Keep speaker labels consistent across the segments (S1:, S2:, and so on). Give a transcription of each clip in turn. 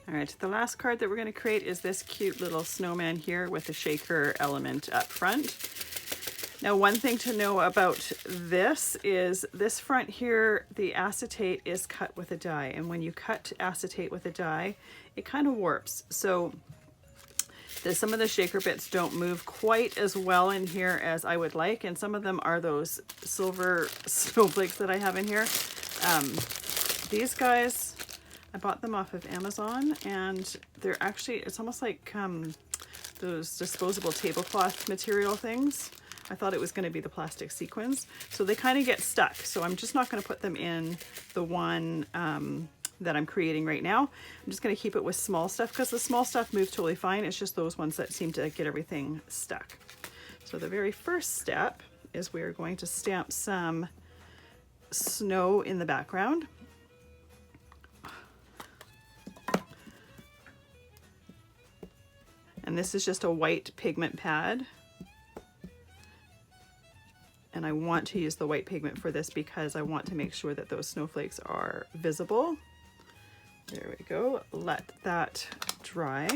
S1: All right, the last card that we're going to create is this cute little snowman here with the shaker element up front. Now, one thing to know about this is this front here, the acetate is cut with a die. And when you cut acetate with a die, it kind of warps. So some of the shaker bits don't move quite as well in here as I would like. And some of them are those silver snowflakes that I have in here. These guys, I bought them off of Amazon, and they're actually, it's almost like those disposable tablecloth material things. I thought it was going to be the plastic sequins. So they kind of get stuck. So I'm just not going to put them in the one that I'm creating right now. I'm just going to keep it with small stuff because the small stuff moves totally fine. It's just those ones that seem to get everything stuck. So the very first step is we're going to stamp some snow in the background. And this is just a white pigment pad. And I want to use the white pigment for this because I want to make sure that those snowflakes are visible. There we go. Let that dry.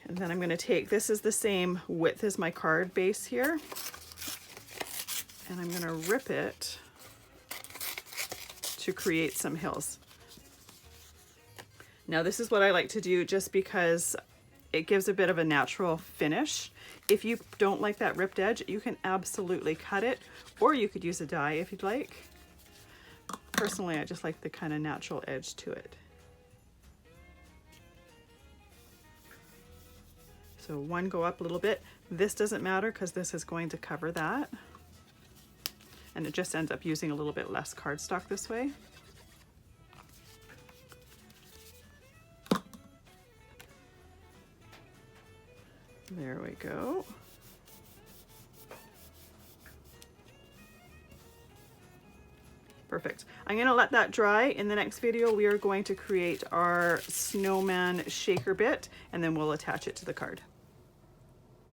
S1: And then I'm going to take, this is the same width as my card base here. And I'm going to rip it to create some hills. Now this is what I like to do just because it gives a bit of a natural finish. If you don't like that ripped edge, you can absolutely cut it, or you could use a die if you'd like. Personally, I just like the kind of natural edge to it. So one go up a little bit. This doesn't matter because this is going to cover that. And it just ends up using a little bit less cardstock this way. There we go. Perfect. I'm going to let that dry. In the next video, we are going to create our snowman shaker bit, and then we'll attach it to the card.